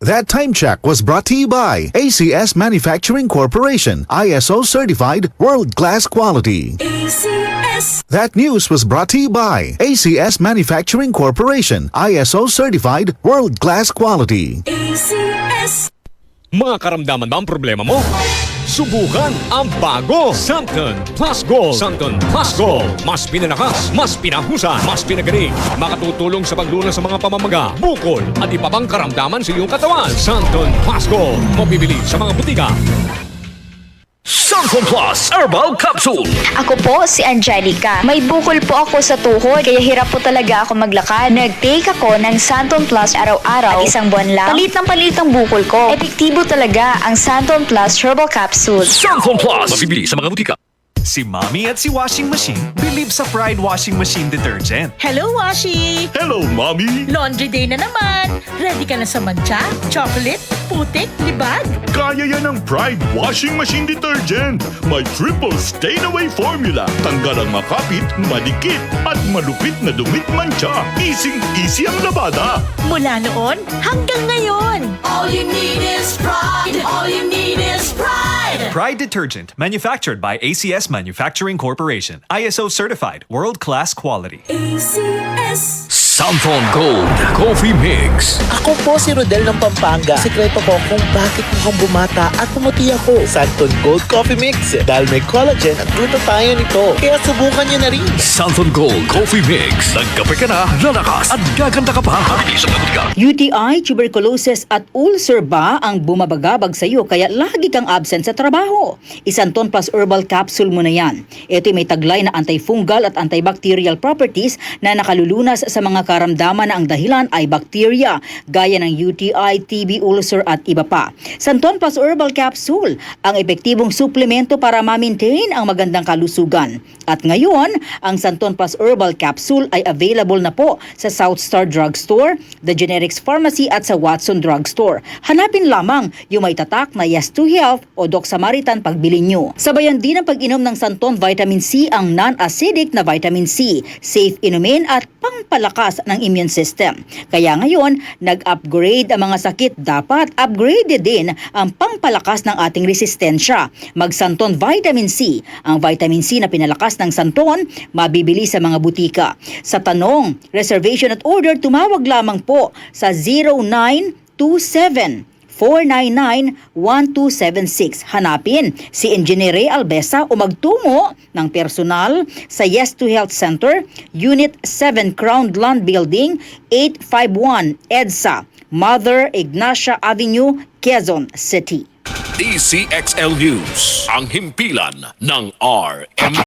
That time check was brought to you by ACS Manufacturing Corporation, ISO certified world-class quality. ACS. That news was brought to you by ACS Manufacturing Corporation, ISO certified world-class quality. ACS. Mga karamdaman ba ang problema mo? Subukan ang bago Santon Plus Gold. Santon Plus Gold. Mas pinalakas, mas pinahusan, mas pinagaling. Makatutulong sa paglunas sa mga pamamaga, bukol at iba pang karamdaman sa iyong katawan. Santon Plus Gold. Mabibili sa mga butika. Santon Plus Herbal Capsule. Ako po si Angelica. May bukol po ako sa tuhod, kaya hirap po talaga ako maglakad. Nag-take ako ng Santon Plus araw-araw at isang buwan lang. Palit ng palit ang bukol ko. Epektibo talaga ang Santon Plus Herbal Capsule. Santon Plus. Mabibili sa mga butika. Si Mommy at si Washing Machine believe sa Pride Washing Machine Detergent. Hello, Washi! Hello, Mommy! Laundry day na naman! Ready ka na sa mancha, chocolate, putik, libag? Kaya yan ang Pride Washing Machine Detergent. May triple stain-away formula. Tanggal ang makapit, madikit, at malupit na dumit mancha. Easy ang labada. Mula noon hanggang ngayon. All you need is pride. All you need is pride. Pride Detergent, manufactured by ACS Manufacturing Corporation. ISO certified, world-class quality. ACS. Santon Gold Coffee Mix. Ako po si Rodel ng Pampanga. Sekreto ko kung bakit mukhang bumata at pumuti ako. Santon Gold Coffee Mix. Dahil may collagen at glutathione nito. Kaya subukan niyo na rin. Santon Gold Coffee Mix. Nagkape ka na, lalakas at gaganda ka pa. Mabibili sa mga butika. UTI, tuberculosis at ulcer ba ang bumabagabag sa iyo kaya lagi kang absent sa trabaho? Santon Plus Herbal Capsule mo na yan. Ito may taglay na antifungal at antibacterial properties na nakalulunas sa mga karamdaman na ang dahilan ay bakterya gaya ng UTI, TB, ulcer at iba pa. Santon Plus Herbal Capsule ang epektibong suplemento para ma-maintain ang magandang kalusugan. At ngayon, ang Santon Plus Herbal Capsule ay available na po sa South Star Drugstore, The Generics Pharmacy at sa Watson Drugstore. Hanapin lamang yung may tatak na Yes to Health o Doc Samaritan pagbili nyo. Sabayan din ang pag-inom ng Santon Vitamin C ang non-acidic na vitamin C, safe inumin at pangpalakas ng immune system. Kaya ngayon, nag-upgrade ang mga sakit. Dapat upgraded din ang pangpalakas ng ating resistensya. Mag-Santon Vitamin C. Ang vitamin C na pinalakas ng Santon, mabibili sa mga butika. Sa tanong, reservation at order, tumawag lamang po sa 0927 499-1276. Hanapin si Engineer Ray Albesa o magtungo ng personal sa Yes to Health Center, Unit 7 Crownland Building, 851 EDSA, Mother Ignacia Avenue, Quezon City. DCXL News. Ang himpilan ng RM.